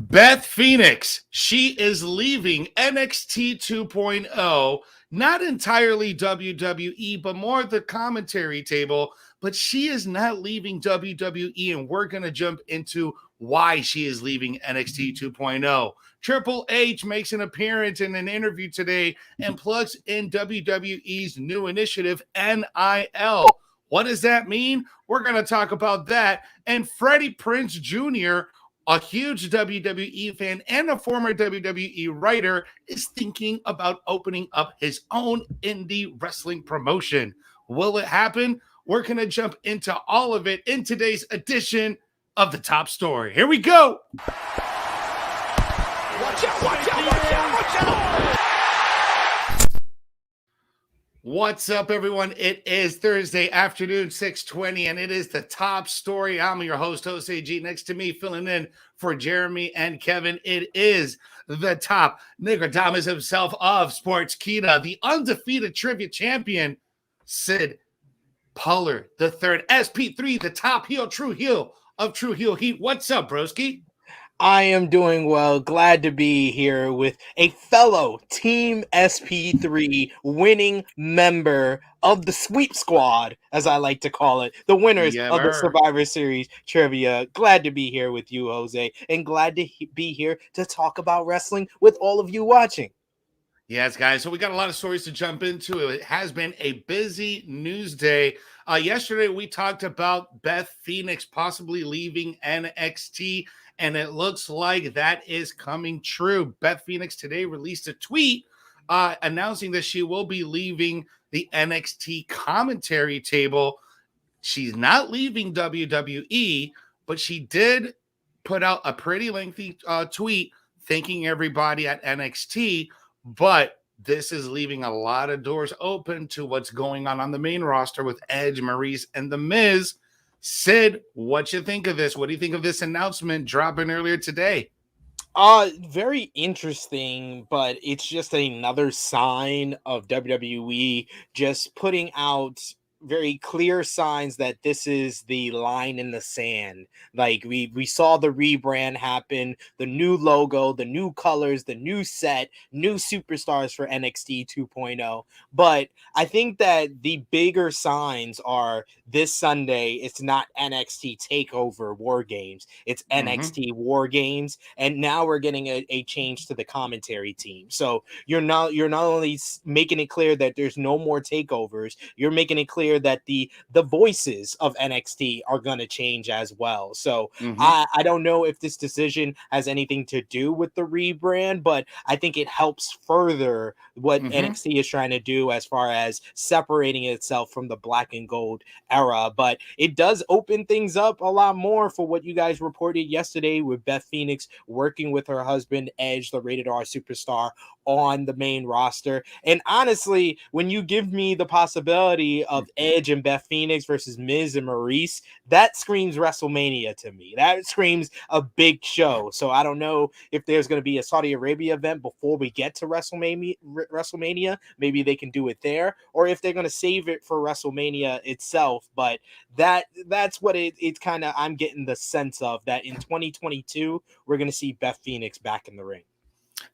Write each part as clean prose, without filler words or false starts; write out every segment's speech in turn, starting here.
Beth Phoenix, she is leaving NXT 2.0, not entirely WWE, but more the commentary table. But she is not leaving WWE, and we're going to jump into why she is leaving NXT 2.0. Triple H makes an appearance in an interview today and plugs in WWE's new initiative, NIL. What does that mean? We're going to talk about that. And Freddie Prinze Jr., a huge WWE fan and a former WWE writer, is thinking about opening up his own indie wrestling promotion. Will it happen? We're going to jump into all of it in today's edition of The Top Story. Here we go. Watch out, watch out, watch out, watch out. What's up, everyone? It is Thursday afternoon, 6:20, and it is The Top Story. I'm your host, Jose G. Next to me, filling in for Jeremy and Kevin, it is the top Nicodamus himself of Sportskeeda, the undefeated trivia champion, Sid Puller the third, SP3, the top heel, true heel of True Heel Heat. What's up, broski? I am doing well. Glad to be here with a fellow Team SP3 winning member of the Sweep Squad, as I like to call it, the winners of the Survivor Series trivia. Glad to be here with you, Jose, and glad to be here to talk about wrestling with all of you watching. Yes, guys. So we got a lot of stories to jump into. It has been a busy news day. Yesterday, we talked about Beth Phoenix possibly leaving NXT, and it looks like that is coming true. Beth Phoenix today released a tweet announcing that she will be leaving the NXT commentary table. She's not leaving WWE, but she did put out a pretty lengthy tweet thanking everybody at NXT. But this is leaving a lot of doors open to what's going on the main roster with Edge, Maurice, and The Miz. Sid, what you think of this? What do you think of this announcement dropping earlier today? Very interesting, but it's just another sign of WWE just putting out very clear signs that this is the line in the sand. Like we saw the rebrand happen, the new logo, the new colors, the new set, new superstars for NXT 2.0. But I think that the bigger signs are this Sunday. It's not NXT Takeover War Games. It's NXT War Games, and now we're getting a change to the commentary team. So you're not only making it clear that there's no more takeovers, you're making it clear that the voices of NXT are going to change as well. So I don't know if this decision has anything to do with the rebrand, but I think it helps further what NXT is trying to do as far as separating itself from the black and gold era. But it does open things up a lot more for what you guys reported yesterday with Beth Phoenix working with her husband Edge, the rated R superstar, on the main roster. And honestly, when you give me the possibility of Edge and Beth Phoenix versus Miz and Maurice, that screams WrestleMania to me. That screams a big show. So I don't know if there's going to be a Saudi Arabia event before we get to WrestleMania. Maybe they can do it there, or if they're going to save it for WrestleMania itself. But that's what it's kind of, I'm getting the sense of that in 2022 we're going to see Beth Phoenix back in the ring.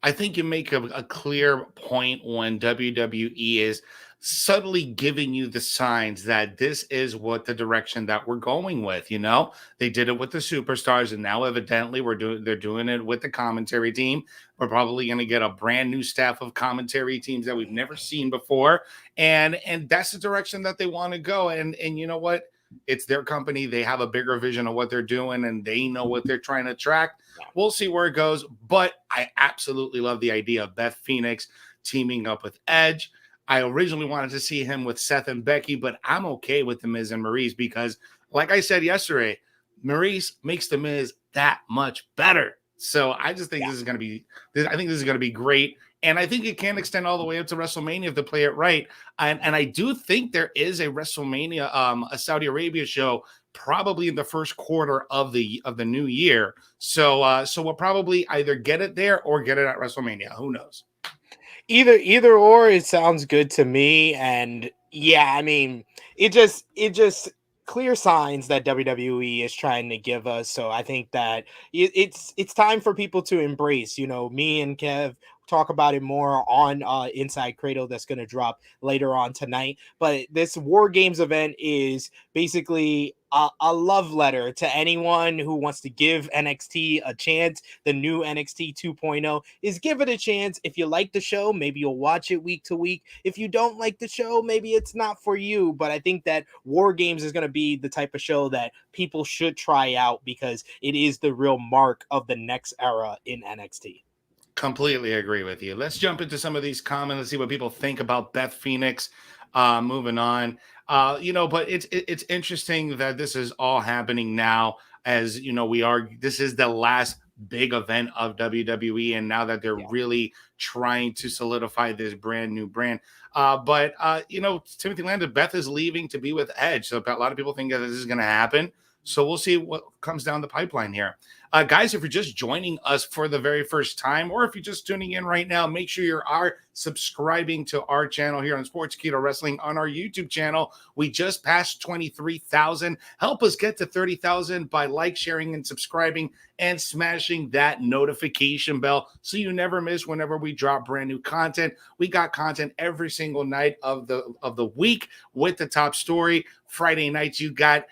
I think you make a clear point when WWE is subtly giving you the signs that this is what the direction that we're going with. You know, they did it with the superstars, and now evidently they're doing it with the commentary team. We're probably going to get a brand new staff of commentary teams that we've never seen before, and that's the direction that they want to go. And you know what? It's their company. They have a bigger vision of what they're doing, and they know what they're trying to attract. We'll see where it goes. But I absolutely love the idea of Beth Phoenix teaming up with Edge. I originally wanted to see him with Seth and Becky, but I'm okay with The Miz and Maurice because, like I said yesterday, Maurice makes The Miz that much better. So I just think this is going to be great. And I think it can extend all the way up to WrestleMania if they play it right. And I do think there is a WrestleMania, a Saudi Arabia show, probably in the first quarter of the new year. So we'll probably either get it there or get it at WrestleMania. Who knows? Either or, it sounds good to me. And yeah, I mean, it just clear signs that WWE is trying to give us. So I think that it's time for people to embrace. Me and Kev talk about it more on Inside Cradle that's going to drop later on tonight. But this War Games event is basically a love letter to anyone who wants to give NXT a chance. The new NXT 2.0 is give it a chance. If you like the show, maybe you'll watch it week to week. If you don't like the show, maybe it's not for you. But I think that War Games is going to be the type of show that people should try out because it is the real mark of the next era in NXT. Completely agree with you. Let's jump into some of these comments. Let's see what people think about Beth Phoenix. Moving on, but it's interesting that this is all happening now. As you know, this is the last big event of WWE, and now that they're really trying to solidify this brand new brand. But Timothy Landon, Beth is leaving to be with Edge, so a lot of people think that this is going to happen. So we'll see what comes down the pipeline here. Guys, if you're just joining us for the very first time, or if you're just tuning in right now, make sure you are subscribing to our channel here on Sportskeeda Wrestling on our YouTube channel. We just passed 23,000. Help us get to 30,000 by sharing, and subscribing, and smashing that notification bell so you never miss whenever we drop brand new content. We got content every single night of the week with the top story. Friday nights, you got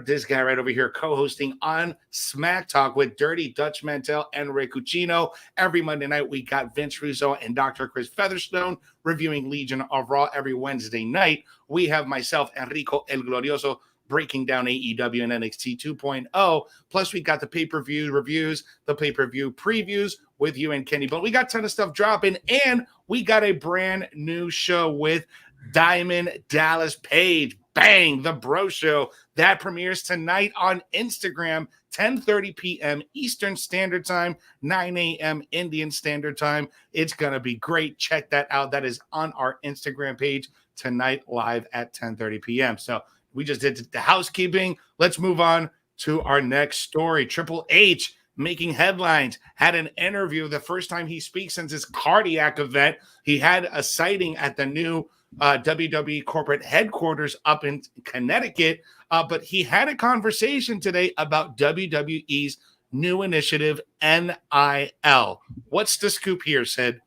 this guy right over here co-hosting on Smack Talk with Dirty Dutch Mantel and Ray Cucino. Every Monday night, we got Vince Russo and Dr. Chris Featherstone reviewing Legion of Raw. Every Wednesday night, we have myself, Enrico El Glorioso, breaking down AEW and NXT 2.0. Plus, we got the pay-per-view reviews, the pay-per-view previews with you and Kenny. But we got a ton of stuff dropping, and we got a brand new show with Diamond Dallas Page. Bang, the Bro Show. That premieres tonight on Instagram, 10:30 p.m. Eastern Standard Time, 9 a.m. Indian Standard Time. It's going to be great. Check that out. That is on our Instagram page tonight, live at 10:30 p.m. So we just did the housekeeping. Let's move on to our next story. Triple H making headlines, had an interview the first time he speaks since his cardiac event. He had a sighting at the new WWE corporate headquarters up in Connecticut, but he had a conversation today about WWE's new initiative, NIL. What's the scoop here, Sid?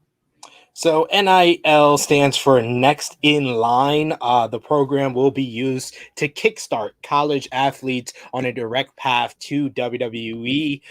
So NIL stands for Next in Line. The program will be used to kickstart college athletes on a direct path to WWE.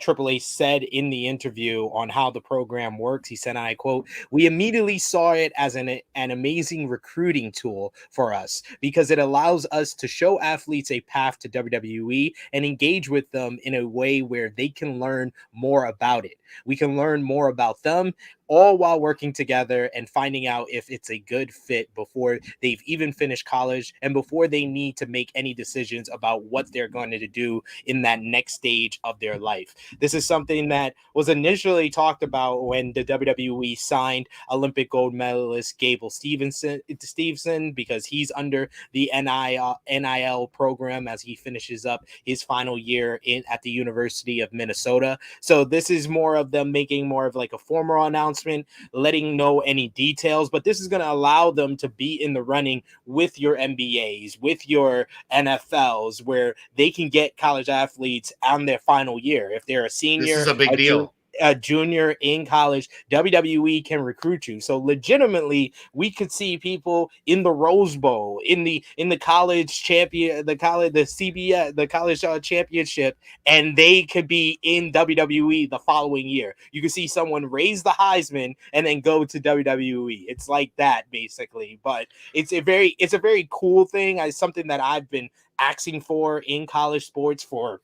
Triple H said in the interview on how the program works, he said, and I quote, "We immediately saw it as an amazing recruiting tool for us because it allows us to show athletes a path to WWE and engage with them in a way where they can learn more about it. We can learn more about them, all while working together and finding out if it's a good fit before they've even finished college and before they need to make any decisions about what they're going to do in that next stage of their life." This is something that was initially talked about when the WWE signed Olympic gold medalist Gable Stevenson because he's under the NIL program as he finishes up his final year at the University of Minnesota. So this is more of them making more of like a formal announcement, letting know any details, but this is going to allow them to be in the running with your NBAs, with your NFLs, where they can get college athletes on their final year. If they're a senior, this is a big deal. A junior in college, WWE can recruit you. So legitimately, we could see people in the Rose Bowl, in the college champion, the CBS, the college championship, and they could be in WWE the following year. You could see someone raise the Heisman and then go to WWE. It's like that basically, but it's a very cool thing. It's something that I've been asking for in college sports for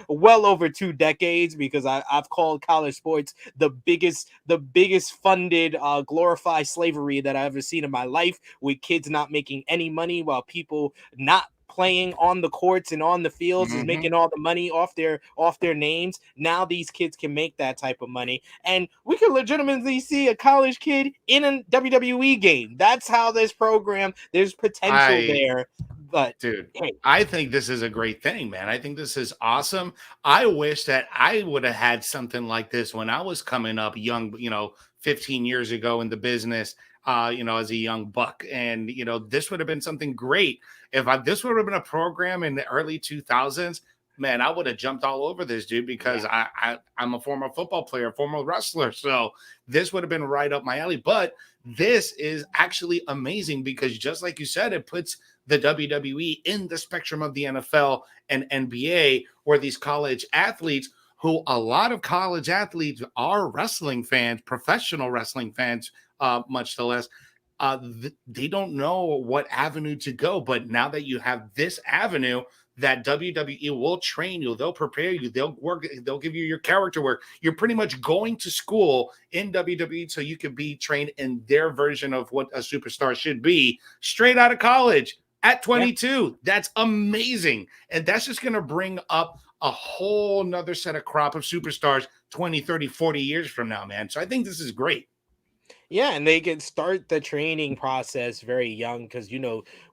well over 2 decades, because I've called college sports the biggest funded glorified slavery that I've ever seen in my life, with kids not making any money while people not playing on the courts and on the fields is making all the money off their names. Now these kids can make that type of money, and we can legitimately see a college kid in a WWE game. That's how this program, there's potential there. But dude, hey, I think this is a great thing, man. I think this is awesome. I wish that I would have had something like this when I was coming up young, 15 years ago in the business, as a young buck. And, this would have been something great. this would have been a program in the early 2000s, man, I would have jumped all over this dude because I'm a former football player, former wrestler. So this would have been right up my alley. But this is actually amazing because just like you said, it puts the WWE in the spectrum of the NFL and NBA, where these college athletes, who a lot of college athletes are wrestling fans, professional wrestling fans, much to less, they don't know what avenue to go. But now that you have this avenue, that WWE will train you, they'll prepare you, they'll work, they'll give you your character work. You're pretty much going to school in WWE so you can be trained in their version of what a superstar should be straight out of college at 22. Yeah. That's amazing. And that's just going to bring up a whole nother set of crop of superstars 20, 30, 40 years from now, man. So I think this is great. Yeah, and they can start the training process very young because,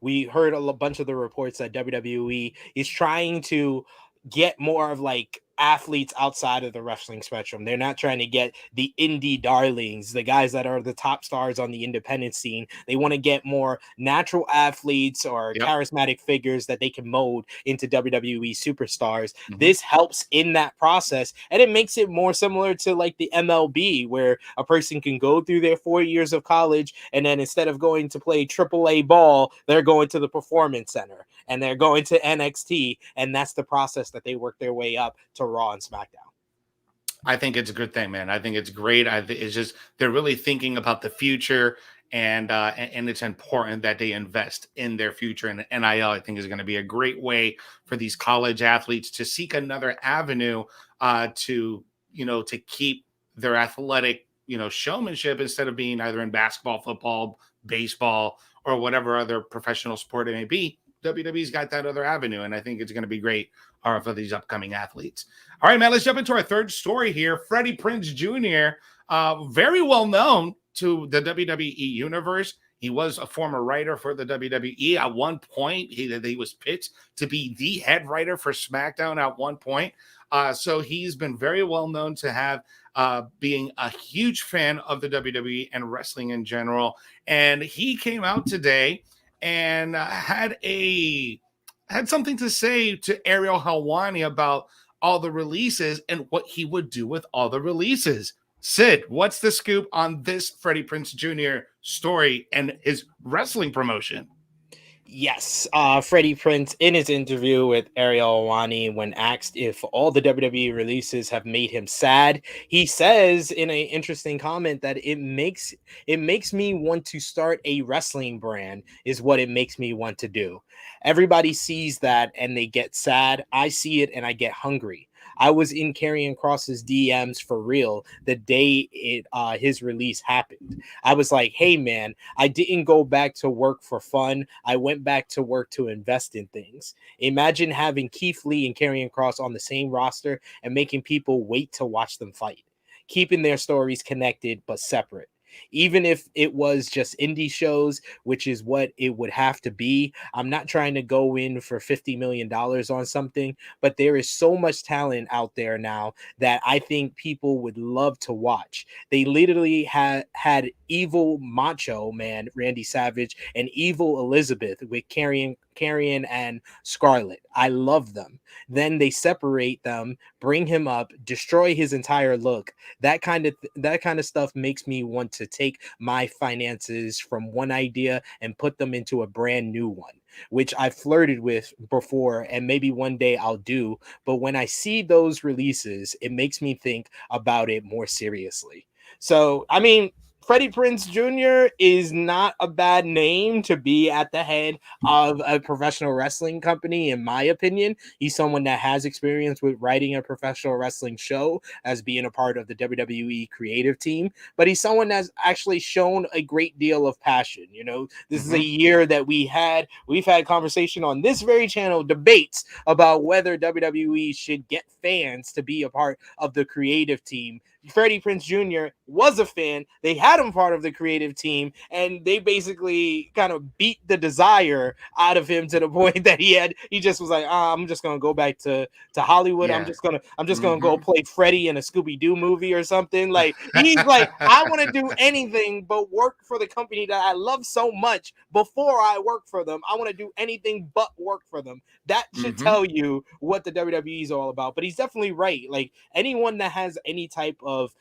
we heard a bunch of the reports that WWE is trying to get more of like athletes outside of the wrestling spectrum. They're not trying to get the indie darlings, the guys that are the top stars on the independent scene. They want to get more natural athletes or charismatic figures that they can mold into WWE superstars. Mm-hmm. This helps in that process, and it makes it more similar to like the MLB, where a person can go through their 4 years of college, and then instead of going to play AAA ball, they're going to the Performance Center and they're going to NXT, and that's the process that they work their way up to Raw and SmackDown. I think it's a good thing, man. I think it's great. It's just they're really thinking about the future, and it's important that they invest in their future. And NIL, I think, is going to be a great way for these college athletes to seek another avenue to keep their athletic showmanship instead of being either in basketball, football, baseball, or whatever other professional sport it may be. WWE's got that other avenue, and I think it's going to be great for these upcoming athletes. All right, man, let's jump into our third story here. Freddie Prinze Jr., very well known to the WWE universe. He was a former writer for the WWE. At one point, he was pitched to be the head writer for SmackDown at one point. So he's been very well known to have being a huge fan of the WWE and wrestling in general. And he came out today and had something to say to Ariel Helwani about all the releases and what he would do with all the releases. Sid, what's the scoop on this Freddie Prinze Jr. story and his wrestling promotion? Yes, Freddie Prinze, in his interview with Ariel Helwani, when asked if all the WWE releases have made him sad, he says in an interesting comment that it makes me want to start a wrestling brand is what it makes me want to do. Everybody sees that and they get sad. I see it and I get hungry. I was in Karrion Kross's DMs for real the day his release happened. I was like, hey, man, I didn't go back to work for fun. I went back to work to invest in things. Imagine having Keith Lee and Karrion Kross on the same roster and making people wait to watch them fight, keeping their stories connected but separate. Even if it was just indie shows, which is what it would have to be. I'm not trying to go in for $50 million on something, but there is so much talent out there now that I think people would love to watch. They literally had evil Macho Man Randy Savage and evil Elizabeth with Karrion and Scarlett. I love them. Then they separate them, bring him up, destroy his entire look. That kind of stuff makes me want to take my finances from one idea and put them into a brand new one, which I flirted with before and maybe one day I'll do. But when I see those releases, it makes me think about it more seriously. So, I mean, Freddie Prinze Jr. is not a bad name to be at the head of a professional wrestling company, in my opinion. He's someone that has experience with writing a professional wrestling show as being a part of the WWE creative team, but he's someone that's actually shown a great deal of passion. This is a year that we've had conversation on this very channel, debates about whether WWE should get fans to be a part of the creative team. Freddie Prinze Jr. was a fan. They had bottom part of the creative team, and they basically kind of beat the desire out of him to the point that he just was like, I'm just gonna go back to Hollywood. Yeah. I'm just gonna go play Freddie in a Scooby-Doo movie or something. Like, he's like, I want to do anything but work for the company that I love so much before I work for them. I want to do anything but work for them. That should tell you what the WWE is all about. But he's definitely right. Like, anyone that has any type of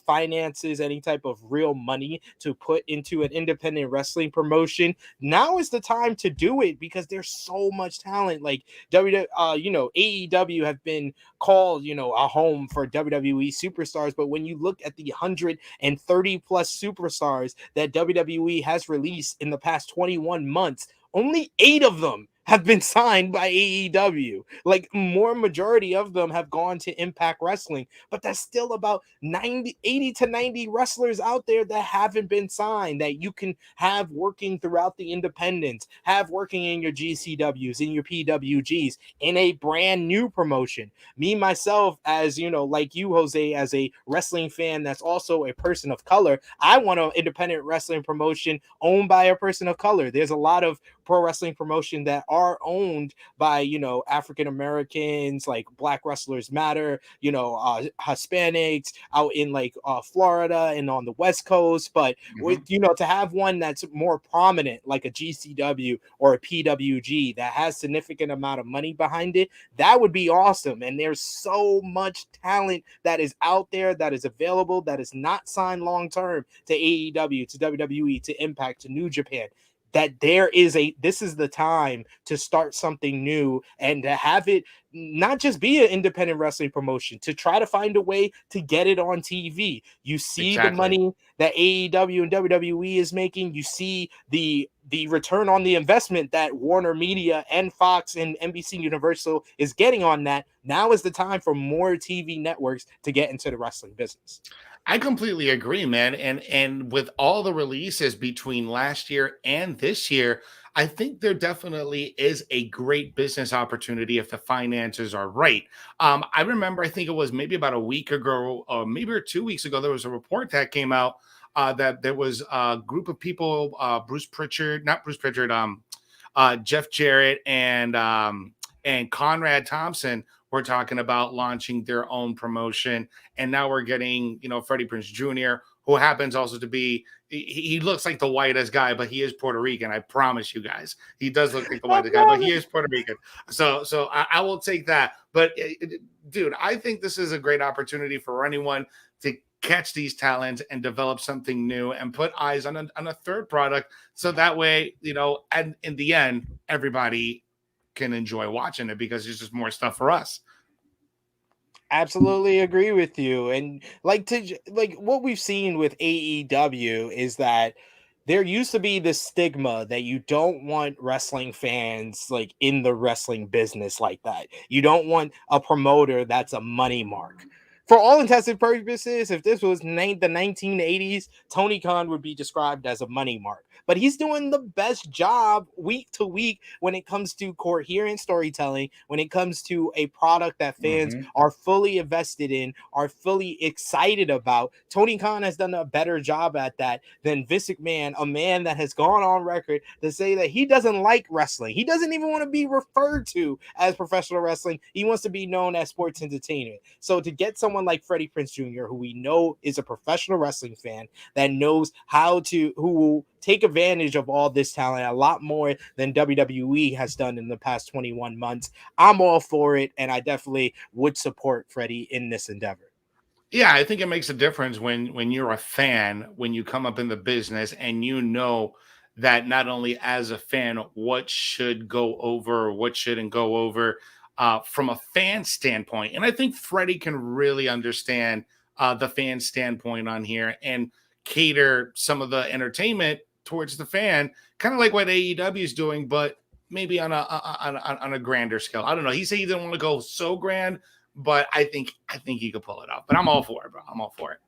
finances, any type of real money to put into an independent wrestling promotion, now is the time to do it, because there's so much talent. Like, AEW have been called, a home for WWE superstars, but when you look at the 130 plus superstars that WWE has released in the past 21 months, only 8 of them have been signed by AEW. Like, more majority of them have gone to Impact Wrestling, but there's still about 80 to 90 wrestlers out there that haven't been signed, that you can have working throughout the independents, have working in your GCWs, in your PWGs, in a brand new promotion. Me, myself, as like you, Jose, as a wrestling fan that's also a person of color, I want an independent wrestling promotion owned by a person of color. There's a lot of pro wrestling promotion that are owned by African Americans, like Black Wrestlers Matter, Hispanics out in like Florida and on the West Coast. But with to have one that's more prominent, like a GCW or a PWG, that has significant amount of money behind it, that would be awesome. And there's so much talent that is out there, that is available, that is not signed long term to AEW, to WWE, to Impact, to New Japan, that this is the time to start something new and to have it not just be an independent wrestling promotion, to try to find a way to get it on TV. You see the money that AEW and WWE is making. You see the return on the investment that Warner Media and Fox and NBC Universal is getting on that. Now is the time for more TV networks to get into the wrestling business. I completely agree, man. And with all the releases between last year and this year, I think there definitely is a great business opportunity if the finances are right. I remember, I think it was maybe about a week ago, or maybe 2 weeks ago, there was a report that came out that there was a group of people, Jeff Jarrett and Conrad Thompson were talking about launching their own promotion. And now we're getting, Freddie Prinze Jr., who happens also to be, he looks like the whitest guy, but he is Puerto Rican. I promise you guys. He does look like the whitest guy, but he is Puerto Rican. So I will take that. But dude, I think this is a great opportunity for anyone to catch these talents and develop something new and put eyes on a third product. So that way, and in the end, everybody can enjoy watching it, because it's just more stuff for us. Absolutely agree with you. And like what we've seen with AEW is that there used to be this stigma that you don't want wrestling fans like in the wrestling business like that. You don't want a promoter that's a money mark. For all intents and purposes, if this was the 1980s, Tony Khan would be described as a money mark. But he's doing the best job week to week when it comes to coherent storytelling, when it comes to a product that fans are fully invested in, are fully excited about. Tony Khan has done a better job at that than Vince McMahon, a man that has gone on record to say that he doesn't like wrestling. He doesn't even want to be referred to as professional wrestling. He wants to be known as sports entertainment. So to get someone like Freddie Prinze Jr., who we know is a professional wrestling fan, that knows who will take advantage of all this talent a lot more than WWE has done in the past 21 months, I'm all for it, and I definitely would support Freddie in this endeavor. Yeah, I think it makes a difference when you're a fan, when you come up in the business and that not only as a fan, what should go over, what shouldn't go over, from a fan standpoint. And I think Freddie can really understand the fan standpoint on here and cater some of the entertainment towards the fan, kind of like what AEW is doing, but maybe on a grander scale. I don't know. He said he didn't want to go so grand, but I think he could pull it off. But I'm all for it, bro. I'm all for it.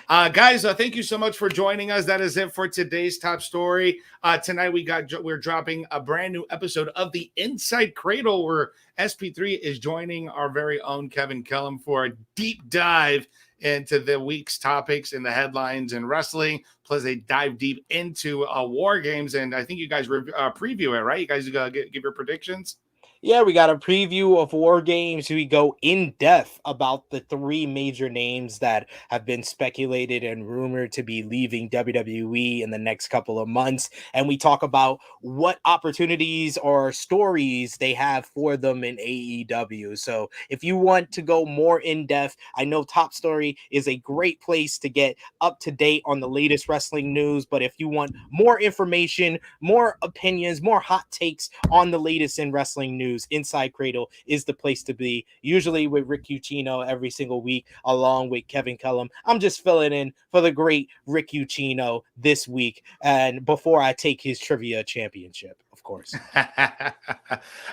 Guys, thank you so much for joining us. That is it for today's top story. Tonight we're dropping a brand new episode of the Inside Cradle, where SP3 is joining our very own Kevin Kellum for a deep dive into the week's topics and the headlines in wrestling. Plus, they dive deep into War Games, and I think you guys preview it, right? You guys give your predictions. Yeah, we got a preview of War Games. We go in depth about the three major names that have been speculated and rumored to be leaving WWE in the next couple of months. And we talk about what opportunities or stories they have for them in AEW. So if you want to go more in depth, I know Top Story is a great place to get up to date on the latest wrestling news. But if you want more information, more opinions, more hot takes on the latest in wrestling news, Inside Cradle is the place to be, usually with Rick Ucchino every single week along with Kevin Kellum. I'm just filling in for the great Rick Ucchino this week, and before I take his trivia championship, of course.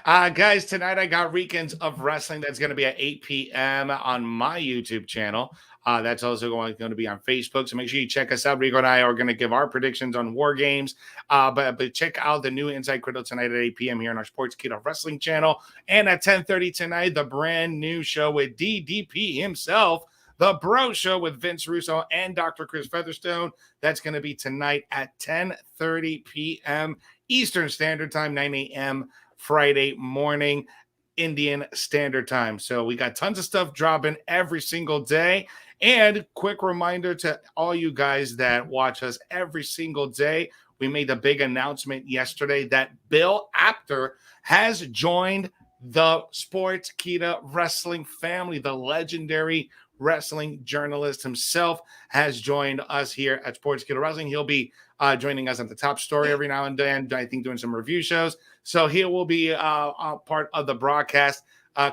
Guys, tonight I got Weekends of Wrestling. That's going to be at 8 p.m. on my YouTube channel. That's also going to be on Facebook. So make sure you check us out. Rico and I are going to give our predictions on War Games. But check out the new Inside Cradle tonight at 8 p.m. here on our Sportskeeda Wrestling channel. And at 10:30 tonight, the brand new show with DDP himself, The Bro Show with Vince Russo and Dr. Chris Featherstone. That's going to be tonight at 10:30 p.m. Eastern Standard Time, 9 a.m. Friday morning, Indian Standard Time. So we got tons of stuff dropping every single day. And quick reminder to all you guys that watch us every single day, we made a big announcement yesterday that Bill Apter has joined the Sportskeeda wrestling family. The legendary wrestling journalist himself has joined us here at Sportskeeda Wrestling. He'll be joining us on the Top Story every now and then, I think doing some review shows. So he will be a part of the broadcast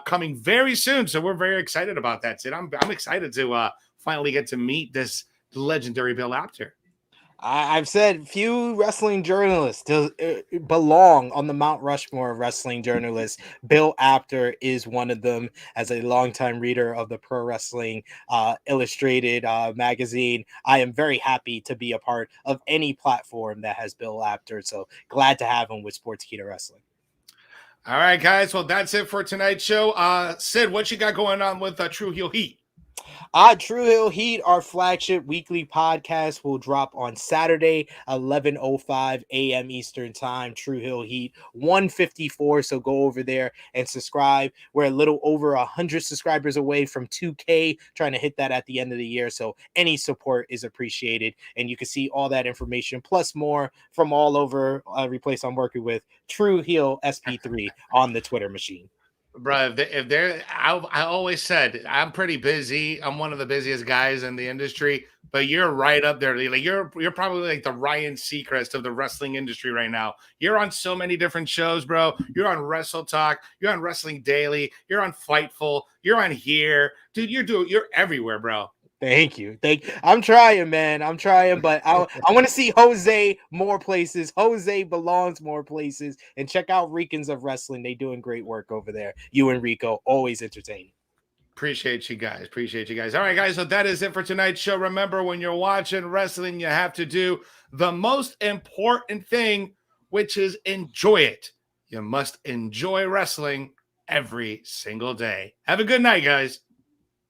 coming very soon. So we're very excited about that, Sid. I'm excited to finally get to meet this legendary Bill Apter. I've said few wrestling journalists belong on the Mount Rushmore of wrestling journalists. Bill Apter is one of them. As a longtime reader of the Pro Wrestling Illustrated magazine, I am very happy to be a part of any platform that has Bill Apter. So glad to have him with Sportskeeda Wrestling. All right, guys. Well, that's it for tonight's show. Sid, what you got going on with True Heel Heat? True Heel Heat, our flagship weekly podcast, will drop on Saturday, 11:05 a.m. Eastern Time. True Heel Heat 154. So go over there and subscribe. We're a little over 100 subscribers away from 2K, trying to hit that at the end of the year. So any support is appreciated. And you can see all that information plus more from all over every place I'm working with. True Heel SP3 on the Twitter machine. Bro, if they're, I always said I'm pretty busy. I'm one of the busiest guys in the industry, but you're right up there. Like you're probably like the Ryan Seacrest of the wrestling industry right now. You're on so many different shows, bro. You're on Wrestle Talk. You're on Wrestling Daily. You're on Fightful. You're on here, dude. You're everywhere, bro. Thank you. I'm trying, man. I'm trying, but I want to see Jose more places. Jose belongs more places. And check out Weekends of Wrestling. They doing great work over there. You and Rico, always entertaining. Appreciate you guys. All right, guys. So that is it for tonight's show. Remember, when you're watching wrestling, you have to do the most important thing, which is enjoy it. You must enjoy wrestling every single day. Have a good night, guys.